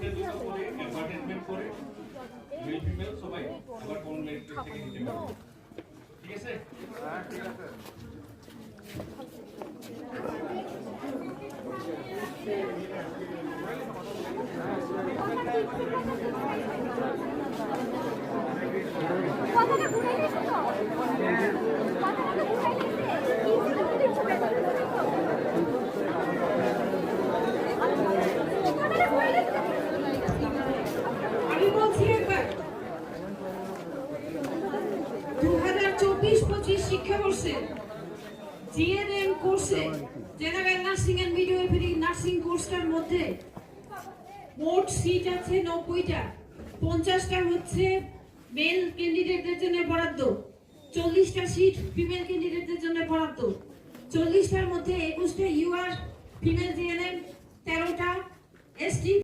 একটা দুটো করে অ্যাডভার্টাইজমেন্ট করে মেল ফিমেল সবাই আবার কোন মেরিট লিস্ট থেকে নিতে পারবে। ঠিক আছে? হ্যাঁ ঠিক আছে। কথাটা ঘুরে গেছে তো কথাটা ঘুরে গেছে আমি বলছি একবার 2024-25 শিক্ষাবর্ষে জিএনএম কোর্সে general nursing and midwifery nursing কোর্সটার মধ্যে মোট সিট আছে 90টা। 50টা হচ্ছে মেল ক্যান্ডিডেটদের জন্য বরাদ্দ, 40টা সিট ফিমেল ক্যান্ডিডেটদের জন্য বরাদ্দ। 40টার মধ্যে 21টা ইউআর ফিমেল জিএনএম, 13টা এসটি